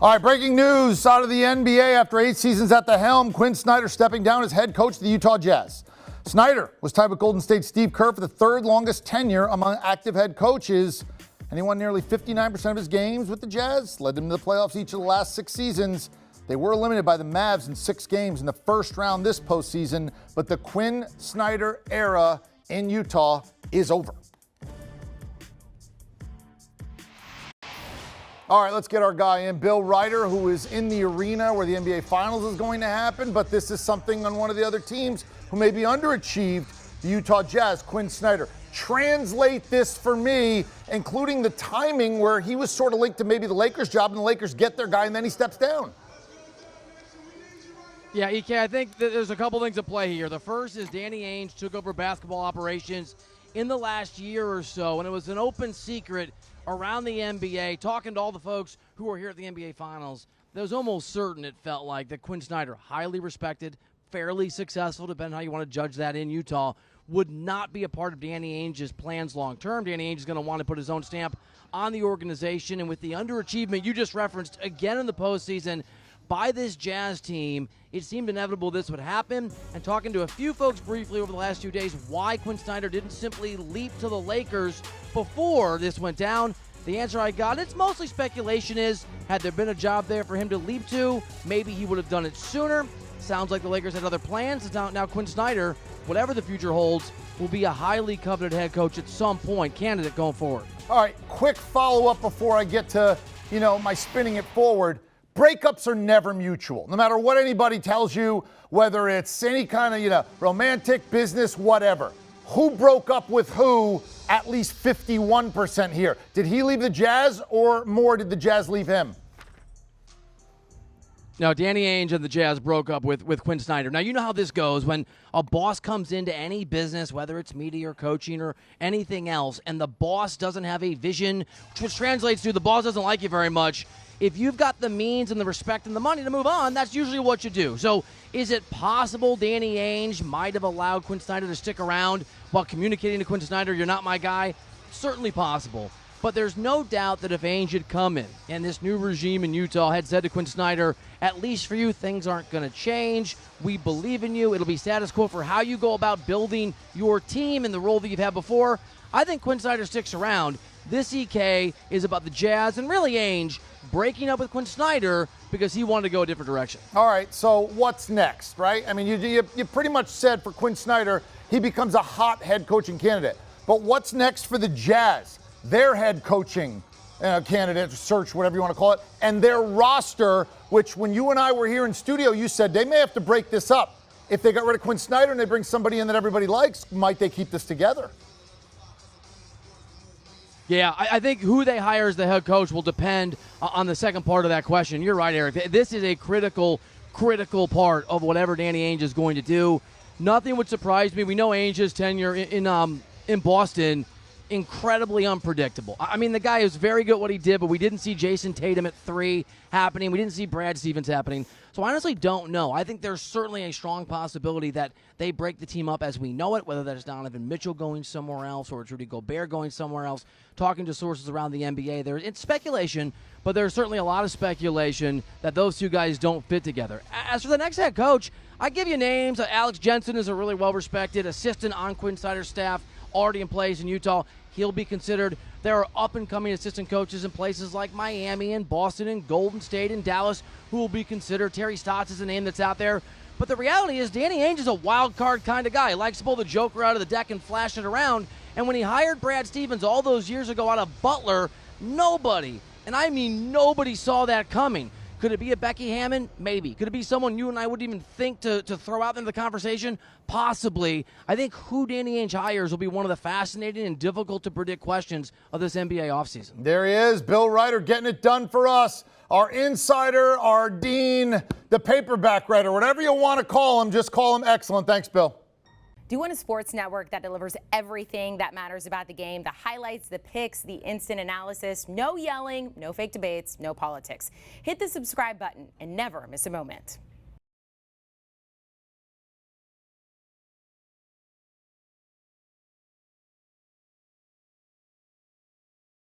All right, breaking news out of the NBA after 8 seasons at the helm. Quin Snyder stepping down as head coach of the Utah Jazz. Snyder was tied with Golden State's Steve Kerr for the third longest tenure among active head coaches. And he won nearly 59% of his games with the Jazz, led them to the playoffs each of the last 6 seasons. They were eliminated by the Mavs in 6 games in the first round this postseason, but the Quin Snyder era in Utah is over. All right, let's get our guy in, Bill Reiter, who is in the arena where the NBA Finals is going to happen, but this is something on one of the other teams who may be underachieved, the Utah Jazz, Quin Snyder. Translate this for me, including the timing where he was sort of linked to maybe the Lakers job, and the Lakers get their guy, and then he steps down. Yeah, EK, I think that there's a couple things at play here. The first is Danny Ainge took over basketball operations in the last year or so, and it was an open secret around the NBA, talking to all the folks who were here at the NBA Finals. It was almost certain, it felt like, that Quin Snyder, highly respected, fairly successful, depending on how you want to judge that in Utah, would not be a part of Danny Ainge's plans long term. Danny Ainge is going to want to put his own stamp on the organization, and with the underachievement you just referenced again in the postseason by this Jazz team, it seemed inevitable this would happen. And talking to a few folks briefly over the last 2 days why Quin Snyder didn't simply leap to the Lakers before this went down, the answer I got, it's mostly speculation, is had there been a job there for him to leap to, maybe he would have done it sooner. Sounds like the Lakers had other plans. Now Quin Snyder, whatever the future holds, will be a highly coveted head coach at some point, candidate going forward. All right, quick follow-up before I get to, my spinning it forward. Breakups are never mutual. No matter what anybody tells you, whether it's any kind of, romantic, business, whatever. Who broke up with who? At least 51% here. Did he leave the Jazz, or more did the Jazz leave him? No, Danny Ainge and the Jazz broke up with Quin Snyder. Now, you know how this goes when a boss comes into any business, whether it's media or coaching or anything else, and the boss doesn't have a vision, which translates to the boss doesn't like you very much. If you've got the means and the respect and the money to move on, that's usually what you do. So is it possible Danny Ainge might have allowed Quin Snyder to stick around while communicating to Quin Snyder, you're not my guy? Certainly possible. But there's no doubt that if Ainge had come in and this new regime in Utah had said to Quin Snyder, at least for you, things aren't going to change. We believe in you. It'll be status quo for how you go about building your team in the role that you've had before. I think Quin Snyder sticks around. This EK is about the Jazz and really Ainge breaking up with Quin Snyder because he wanted to go a different direction. All right, so what's next, right? I mean, you pretty much said for Quin Snyder, he becomes a hot head coaching candidate. But what's next for the Jazz? Their head coaching candidate, search, whatever you want to call it, and their roster, which when you and I were here in studio, you said they may have to break this up. If they got rid of Quin Snyder and they bring somebody in that everybody likes, might they keep this together? Yeah, I think who they hire as the head coach will depend on the second part of that question. You're right, Eric. This is a critical part of whatever Danny Ainge is going to do. Nothing would surprise me. We know Ainge's tenure in Boston, incredibly unpredictable. I mean, the guy is very good at what he did, but we didn't see Jason Tatum at 3 happening. We didn't see Brad Stevens happening. So I honestly don't know. I think there's certainly a strong possibility that they break the team up as we know it, whether that's Donovan Mitchell going somewhere else or it's Rudy Gobert going somewhere else. Talking to sources around the NBA, it's speculation, but there's certainly a lot of speculation that those two guys don't fit together. As for the next head coach, I give you names. Alex Jensen is a really well-respected assistant on Quin Snyder's staff, already in place in Utah. He'll be considered. There are up-and-coming assistant coaches in places like Miami and Boston and Golden State and Dallas who will be considered. Terry Stotts is a name that's out there. But the reality is Danny Ainge is a wild card kind of guy. He likes to pull the Joker out of the deck and flash it around. And when he hired Brad Stevens all those years ago out of Butler, nobody, and I mean nobody, saw that coming. Could it be a Becky Hammon? Maybe. Could it be someone you and I wouldn't even think to throw out into the conversation? Possibly. I think who Danny Ainge hires will be one of the fascinating and difficult to predict questions of this NBA offseason. There he is, Bill Reiter, getting it done for us. Our insider, our dean, the paperback writer, whatever you want to call him, just call him excellent. Thanks, Bill. Do you want a sports network that delivers everything that matters about the game? The highlights, the picks, the instant analysis, no yelling, no fake debates, no politics. Hit the subscribe button and never miss a moment.